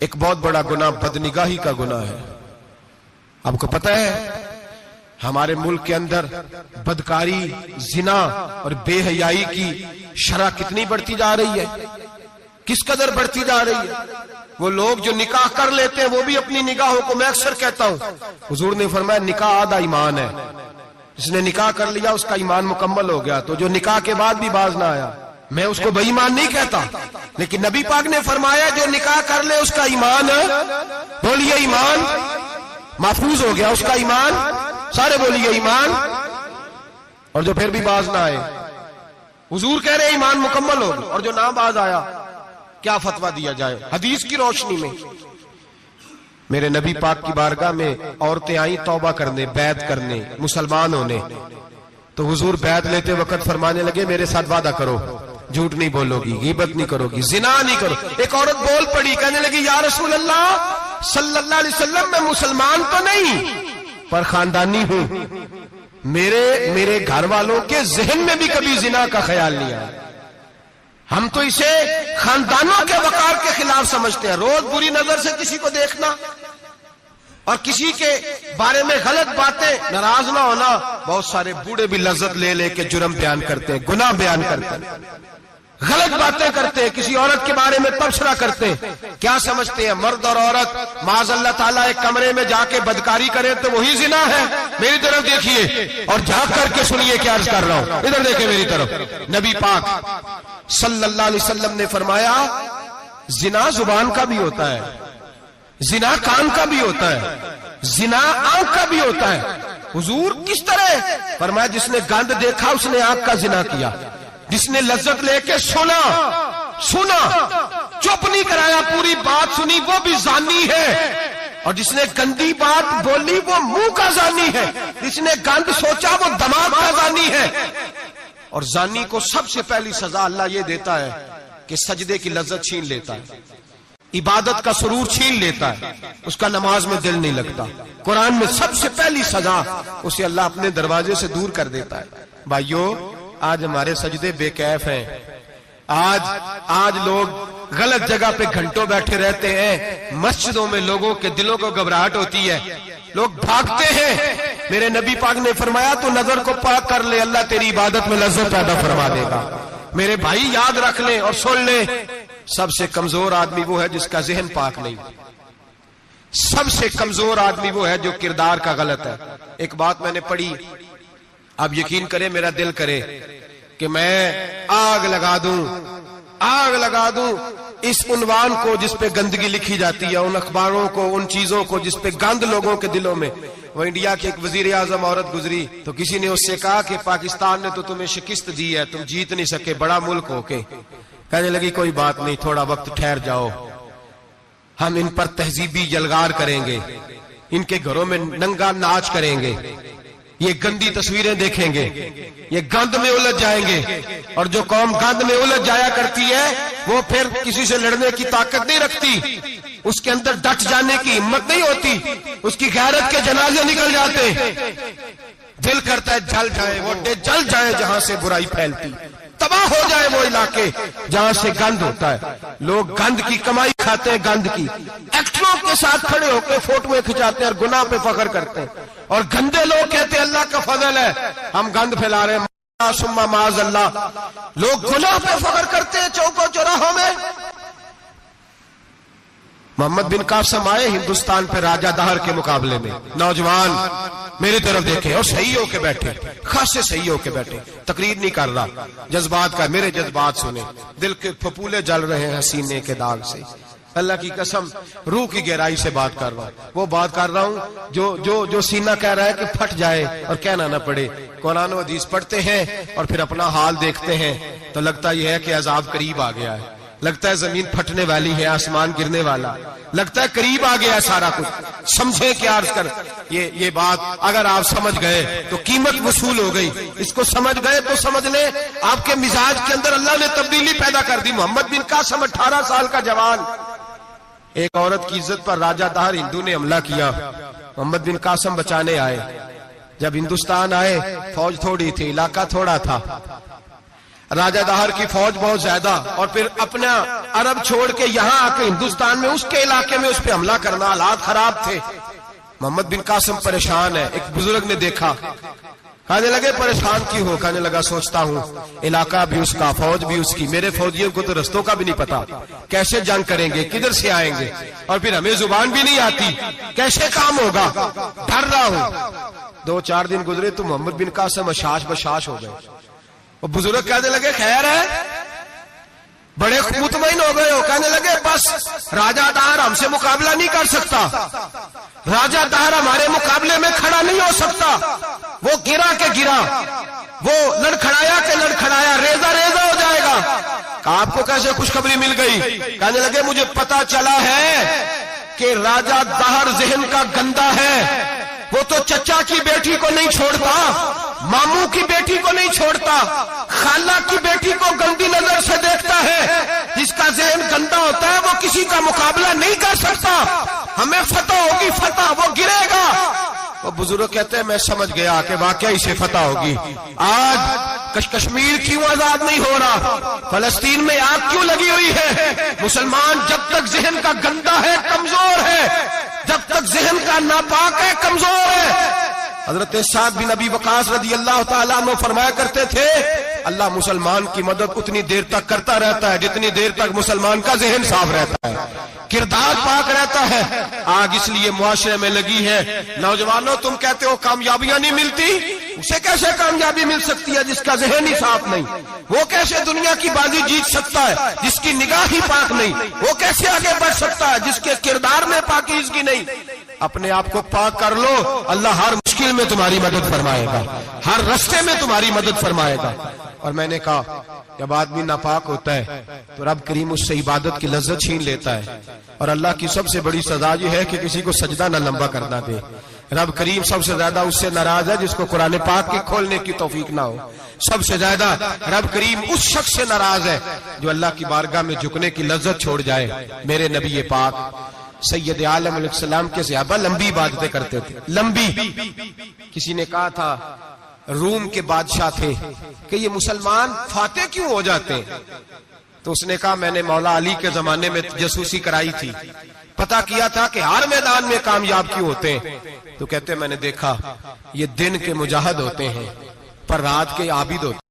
ایک بہت بڑا گناہ بدنگاہی کا گناہ ہے. آپ کو پتہ ہے ہمارے ملک کے اندر بدکاری، زنا اور بے حیائی کی شرح کتنی بڑھتی جا رہی ہے، کس قدر بڑھتی جا رہی ہے. وہ لوگ جو نکاح کر لیتے ہیں وہ بھی اپنی نگاہوں کو، میں اکثر کہتا ہوں، حضور نے فرمایا نکاح آدھا ایمان ہے. جس نے نکاح کر لیا اس کا ایمان مکمل ہو گیا. تو جو نکاح کے بعد بھی باز نہ آیا، میں اس کو بے ایمان نہیں کہتا، لیکن نبی پاک نے فرمایا جو نکاح کر لے اس کا ایمان، بولیے ایمان محفوظ ہو گیا، اس کا ایمان، سارے بولیے ایمان. اور جو پھر بھی باز نہ آئے، حضور کہہ رہے ایمان مکمل ہو گیا. اور جو نہ باز آیا کیا فتویٰ دیا جائے حدیث کی روشنی میں؟ میرے نبی پاک کی بارگاہ میں عورتیں آئیں توبہ کرنے، بیعت کرنے، مسلمان ہونے. تو حضور بیعت لیتے وقت فرمانے لگے میرے ساتھ وعدہ کرو، جھوٹ نہیں بولو گی، غیبت نہیں کرو گی، زنا نہیں کرو. ایک عورت بول پڑی، کہنے لگی یا رسول اللہ صلی اللہ علیہ وسلم میں مسلمان تو نہیں پر خاندانی ہوں، میرے گھر والوں کے ذہن میں بھی کبھی زنا کا خیال نہیں آیا. ہم تو اسے خاندانوں کے وقار کے خلاف سمجھتے ہیں. روز بری نظر سے کسی کو دیکھنا اور کسی کے بارے میں غلط باتیں، ناراض نہ ہونا. بہت سارے بوڑھے بھی لذت لے لے کے جرم بیان کرتے ہیں، گناہ بیان کرتے ہیں، غلط باتیں کرتے ہیں، کسی عورت کے بارے میں تبصرہ کرتے ہیں. کیا سمجھتے ہیں مرد اور عورت معاذ اللہ تعالیٰ ایک کمرے میں جا کے بدکاری کرے تو وہی زنا ہے؟ میری طرف دیکھیے اور جھانک کر کے سنیے کیا عرض کر رہا ہوں، ادھر دیکھیں میری طرف. نبی پاک صلی اللہ علیہ وسلم نے فرمایا زنا زبان کا بھی ہوتا ہے، زنا کان کا بھی ہوتا ہے، زنا آنکھ کا بھی ہوتا ہے. حضور کس طرح فرمایا جس نے گند دیکھا اس نے آنکھ کا زنا کیا، جس نے لذت لے کے سنا چپ نہیں کرایا، پوری بات سنی، وہ بھی زانی ہے. اور جس نے گندی بات بولی وہ منہ کا زانی ہے، جس نے گند سوچا وہ دماغ کا زانی ہے. اور زانی کو سب سے پہلی سزا اللہ یہ دیتا ہے کہ سجدے کی لذت چھین لیتا ہے، عبادت کا سرور چھین لیتا ہے، اس کا نماز میں دل نہیں لگتا. قرآن میں سب سے پہلی سزا اسے اللہ اپنے دروازے سے دور کر دیتا ہے. بھائیو آج ہمارے سجدے بے کیف ہیں، آج لوگ غلط جگہ پہ گھنٹوں بیٹھے رہتے ہیں. مسجدوں میں لوگوں کے دلوں کو گھبراہٹ ہوتی ہے، لوگ بھاگتے ہیں. میرے نبی پاک نے فرمایا تو نظر کو پاک کر لے، اللہ تیری عبادت میں لذت پیدا فرما دے گا. میرے بھائی یاد رکھ لیں اور سن لیں، سب سے کمزور آدمی وہ ہے جس کا ذہن پاک نہیں. سب سے کمزور آدمی وہ ہے جو کردار کا غلط ہے. ایک بات میں نے پڑھی، آپ یقین کریں میرا دل کرے کہ میں آگ لگا دوں اس عنوان کو جس پہ گندگی لکھی جاتی ہے، ان اخباروں کو، ان چیزوں کو جس پہ گند لوگوں کے دلوں میں. وہ انڈیا کی ایک وزیر اعظم عورت گزری تو کسی نے اس سے کہا کہ پاکستان نے تو تمہیں شکست دی ہے، تم جیت نہیں سکے بڑا ملک ہو کے. کہنے لگی کوئی بات نہیں، تھوڑا وقت ٹھہر جاؤ، ہم ان پر تہذیبی یلغار کریں گے، ان کے گھروں میں ننگا ناچ کریں گے، یہ گندی تصویریں دیکھیں گے، یہ گند میں الجھ جائیں گے. اور جو قوم گند میں الجھ جایا کرتی ہے وہ پھر کسی سے لڑنے کی طاقت نہیں رکھتی، اس کے اندر ڈٹ جانے کی ہمت نہیں ہوتی، اس کی غیرت کے جنازے نکل جاتے. دل کرتا ہے جل جائیں وہ جل جائیں جہاں سے برائی پھیلتی، تباہ ہو جائے وہ علاقے جہاں سے گند ہوتا ہے. لوگ گند کی کمائی کھاتے ہیں، گند کی ایکٹروں کے ساتھ کھڑے ہو کے فوٹویں کھچاتے ہیں اور گناہ پہ فخر کرتے ہیں. اور گندے لوگ کہتے ہیں اللہ کا فضل ہے ہم گند پھیلا رہے ہیں، ثم معاذ اللہ. لوگ گناہ پہ فخر کرتے ہیں چوکوں چوراہوں میں. محمد بن قاسم آئے ہندوستان پہ راجہ دہر کے مقابلے میں، نوجوان میری طرف دیکھیں اور صحیح ہو کے بیٹھے، خاصے صحیح ہو کے بیٹھے، تقریر نہیں کر رہا، جذبات کا، میرے جذبات سنیں، دل کے پھپولے جل رہے ہیں سینے کے داغ سے. اللہ کی قسم روح کی گہرائی سے بات کر رہا ہوں، وہ بات کر رہا ہوں جو سینہ کہہ رہا ہے کہ پھٹ جائے اور کہنا نہ پڑے. قرآن و حدیث پڑھتے ہیں اور پھر اپنا حال دیکھتے ہیں تو لگتا یہ ہے کہ عذاب قریب آ گیا ہے، لگتا ہے زمین پھٹنے والی ہے، آسمان گرنے والا، لگتا ہے قریب آ گیا سارا کچھ. سمجھے کیا عرض کر یہ بات اگر آپ سمجھ گئے تو قیمت وصول ہو گئی. اس کو سمجھ گئے تو سمجھ لیں آپ کے مزاج کے اندر اللہ نے تبدیلی پیدا کر دی. محمد بن قاسم 18 سال کا جوان، ایک عورت کی عزت پر راجہ دہر ہندو نے حملہ کیا، محمد بن قاسم بچانے آئے. جب ہندوستان آئے فوج تھوڑی تھی، علاقہ تھوڑا تھا، راجہ دہر کی فوج بہت زیادہ، اور پھر اپنا عرب چھوڑ کے یہاں آ کے ہندوستان میں اس کے علاقے میں اس پہ حملہ کرنا، حالات خراب تھے۔ محمد بن قاسم پریشان ہے۔ ایک بزرگ نے دیکھا، کہنے لگے پریشان کیوں ہو؟ کہنے لگا سوچتا ہوں علاقہ بھی اس کا، فوج بھی اس کی، میرے فوجیوں کو تو رستوں کا بھی نہیں پتا، کیسے جنگ کریں گے، کدھر سے آئیں گے، اور پھر ہمیں زبان بھی نہیں آتی، کیسے کام ہوگا، ڈر رہا ہوں۔ 2-4 دن گزرے تو محمد بن قاسم اشاش بشاش ہو گئے۔ وہ بزرگ کہنے لگے خیر ہے؟ بڑے مطمئن ہو گئے ہو؟ کہنے لگے بس راجہ دہر ہم سے مقابلہ نہیں کر سکتا، راجہ دہر ہمارے مقابلے میں کھڑا نہیں ہو سکتا، وہ گرا کے گرا، وہ لڑکھڑایا کے لڑکھڑایا، ریزہ ریزہ ہو جائے گا۔ آپ کو کیسے خوشخبری مل گئی؟ کہنے لگے مجھے پتا چلا ہے کہ راجہ دہر ذہن کا گندا ہے، وہ تو چچا کی بیٹی کو نہیں چھوڑتا، ماموں کی بیٹی کو نہیں چھوڑتا، خالہ کی بیٹی کو گندی نظر سے دیکھتا ہے۔ جس کا ذہن گندا ہوتا ہے وہ کسی کا مقابلہ نہیں کر سکتا، ہمیں فتح ہوگی، فتح، وہ گرے گا۔ وہ بزرگ کہتے ہیں میں سمجھ گیا کہ واقعی سے فتح ہوگی۔ آج کشمیر کیوں آزاد نہیں ہو رہا، فلسطین میں آگ کیوں لگی ہوئی ہے؟ مسلمان جب تک ذہن کا گندا ہے کمزور ہے، جب تک ذہن کا ناپاک ہے کمزور ہے۔ حضرت سعد بن ابی وقاص رضی اللہ تعالیٰ عنہ فرمایا کرتے تھے اللہ مسلمان کی مدد اتنی دیر تک کرتا رہتا ہے جتنی دیر تک مسلمان کا ذہن صاف رہتا ہے، کردار پاک رہتا ہے۔ آگ اس لیے معاشرے میں لگی ہے۔ نوجوانوں تم کہتے ہو کامیابیاں نہیں ملتی، اسے کیسے کامیابی مل سکتی ہے جس کا ذہن ہی صاف نہیں؟ وہ کیسے دنیا کی بازی جیت سکتا ہے جس کی نگاہ ہی پاک نہیں؟ وہ کیسے آگے بڑھ سکتا ہے جس کے کردار میں پاکیزگی نہیں؟ اپنے آپ کو پاک کر لو، اللہ ہر مشکل میں تمہاری مدد فرمائے گا، ہر رستے میں تمہاری مدد فرمائے گا۔ اور میں نے کہا جب آدمی ناپاک ہوتا ہے تو رب کریم اس سے عبادت کی لذت چھین لیتا ہے، اور اللہ کی سب سے بڑی سزا یہ ہے کہ کسی کو سجدہ نہ لمبا کرنا دے۔ رب کریم سب سے زیادہ اس سے ناراض ہے جس کو قرآن پاک کے کھولنے کی توفیق نہ ہو۔ سب سے زیادہ رب کریم اس شخص سے ناراض ہے جو اللہ کی بارگاہ میں جھکنے کی لذت چھوڑ جائے۔ میرے نبی پاک سید عالم علیہ السلام کے صحابہ لمبی عبادتیں کرتے تھے، لمبی۔ کسی نے کہا تھا روم کے بادشاہ تھے کہ یہ مسلمان فاتح کیوں ہو جاتے ہیں؟ تو اس نے کہا میں نے مولا علی کے زمانے میں جاسوسی کرائی تھی، پتا کیا تھا کہ ہر میدان میں کامیاب کیوں ہوتے ہیں۔ تو کہتے ہیں میں نے دیکھا یہ دن کے مجاہد ہوتے ہیں پر رات کے عابد ہوتے ہیں۔